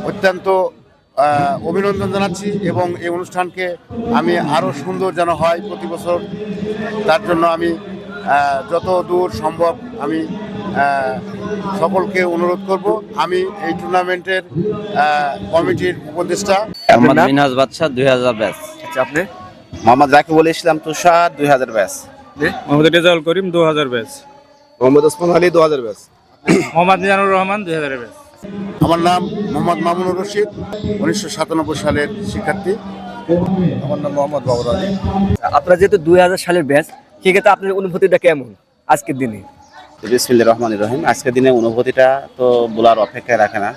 অত্যন্ত অভিনন্দন জানাচ্ছি এবং এই অনুষ্ঠানকে আমি আরও সুন্দর যেন হয় প্রতি বছর, তার জন্য আমি যত দূর সম্ভব আমি সকলকে অনুরোধ করব। আমি এই টুর্নামেন্টের কমিটির উপদেষ্টা মোহাম্মদ মিনহাজ বাদশা 2000 ব্যাচ। আচ্ছা, আপনি? মোহাম্মদ রাকিবুল ইসলাম তুষার 2000 batch. Mohammad Rezaul Karim 2000 batch. Mohammad Osman Ali 2000 batch. Mohammad Mizanur Rahman 2000 batch. আমার নাম মোহাম্মদ মামুনুর রশিদ, 1997 সালের শিক্ষার্থী। আমার নাম মোহাম্মদ বাবর আলী। আপনারা যেহেতু 2000 সালের ব্যাচ, সেক্ষেত্রে আপনার অনুভূতিটা কেমন আজকের দিনে? বিসমিল্লাহির রহমানির রহিম। আজকের দিনে অনুভূতিটা তো বলার অপেক্ষায় রাখে না।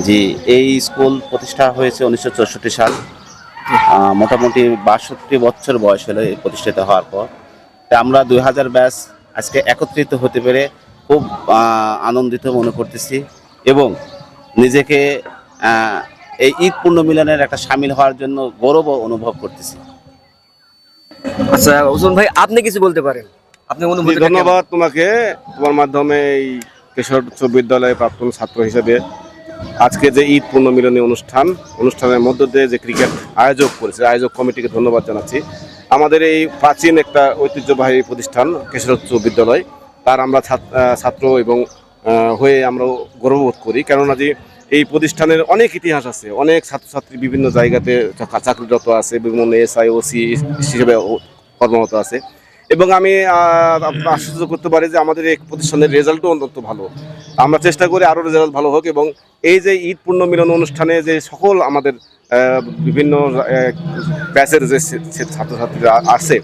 জি, এই স্কুল প্রতিষ্ঠা হয়েছে 1964 সাল। মোটামুটি 62 বছর বয়স হলো এই প্রতিষ্ঠিত হওয়ার পর। আমরা 2000 ব্যাচ আজকে একত্রিত হতে পেরে খুব আনন্দিত মনে করতেছি এবং নিজেকে এই ঈদ পূর্ণ মিলনের একটা সামিল হওয়ার জন্য গৌরব অনুভব করতেছি। আচ্ছা ওসমান ভাই, আপনি কিছু বলতে পারেন? আপনি অনুভূতি? ধন্যবাদ তোমাকে, তোমার মাধ্যমে এই কেশর উচ্চ বিদ্যালয়ে প্রাক্তন ছাত্র হিসেবে আজকে যে ঈদ পূর্ণ মিলনী অনুষ্ঠানের মধ্য দিয়ে যে ক্রিকেট আয়োজক করেছে, আয়োজক কমিটিকে ধন্যবাদ জানাচ্ছি। আমাদের এই প্রাচীন একটা ঐতিহ্যবাহী প্রতিষ্ঠান কেশর উচ্চ বিদ্যালয়, তার আমরা ছাত্র এবং হয়ে আমরা গর্ববোধ করি। কেননা যে এই প্রতিষ্ঠানের অনেক ইতিহাস আছে, অনেক ছাত্রছাত্রী বিভিন্ন জায়গাতে চাকরিরত আছে, বিভিন্ন এসআই ওসি হিসেবে কর্মরত আছে এবং আমি আশ্বস্ত করতে পারি যে আমাদের এই প্রতিষ্ঠানের রেজাল্টও অন্তত ভালো। আমরা চেষ্টা করি আরও রেজাল্ট ভালো হোক এবং এই যে ঈদ পূর্ণ মিলন অনুষ্ঠানে যে সকল আমাদের বিভিন্ন ব্যাচের যে ছাত্রছাত্রীরা আছে,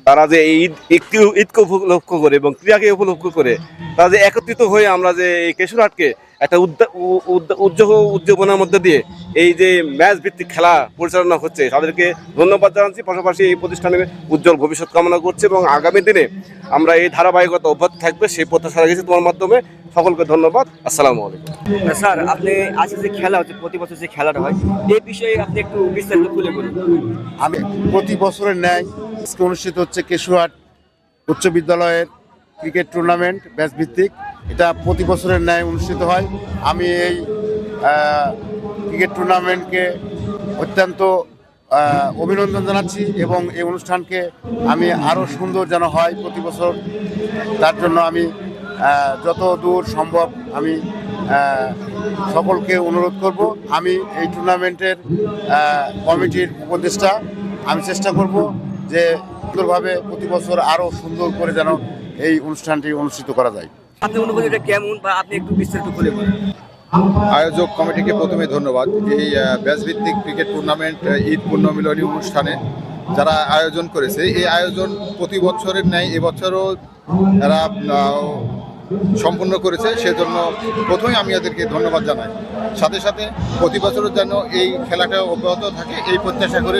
তারা যে এই ঈদকে উপলক্ষ করে এবং ক্রীড়াকে উপলক্ষ করে তারা যে একত্রিত হয়ে আমরা যে এই কেশরহাটকে একটা উদ্যোগনার মধ্যে দিয়ে এই যে ম্যাচ ভিত্তিক খেলা পরিচালনা হচ্ছে, তাদেরকে ধন্যবাদ জানাচ্ছি। পাশাপাশি এই প্রতিষ্ঠানের উজ্জ্বল ভবিষ্যৎ কামনা করছি এবং আগামী দিনে আমরা এই ধারাবাহিকতা অব্যাহত থাকবে সেই প্রত্যাশা রেখেছি তোমার মাধ্যমে। সকলকে ধন্যবাদ। আসসালামু আলাইকুম। স্যার, আপনি আজকে যে খেলা হচ্ছে, প্রতি বছর যে খেলাটা হয়, এই বিষয়ে আপনি একটু বিস্তারিত খুলে বলুন। আমি প্রতি বছরের ন্যায় আজকে অনুষ্ঠিত হচ্ছে কেশরহাট উচ্চ বিদ্যালয়ের ক্রিকেট টুর্নামেন্ট ব্যাচ ভিত্তিক। এটা প্রতি বছরের ন্যায় অনুষ্ঠিত হয়। আমি এই ক্রিকেট টুর্নামেন্টকে অত্যন্ত অভিনন্দন জানাচ্ছি এবং এই অনুষ্ঠানকে আমি আরও সুন্দর যেন হয় প্রতি বছর, তার জন্য আমি যত দূর সম্ভব আমি সকলকে অনুরোধ করব। আমি এই টুর্নামেন্টের কমিটির উপদেষ্টা, আমি চেষ্টা করব যে সুন্দরভাবে প্রতি বছর আরও সুন্দর করে যেন এই অনুষ্ঠানটি অনুষ্ঠিত করা যায়। আপনার অনুভূতিটা কেমন, বা আপনি একটু বিস্তারিত খুলে বলুন। আয়োজক কমিটিকে প্রথমে ধন্যবাদ। এই ব্যাচ ভিত্তিক ক্রিকেট টুর্নামেন্ট ঈদ পূর্ণ মিলনী অনুষ্ঠানে যারা আয়োজন করেছে, এই আয়োজন প্রতি বছরের ন্যায় এবছরও এরা সম্পূর্ণ করেছে, সেজন্য প্রথমেই আমি এদেরকে ধন্যবাদ জানাই। সাথে সাথে প্রতি বছরের যেন এই খেলাটা অব্যাহত থাকে এই প্রত্যাশা করে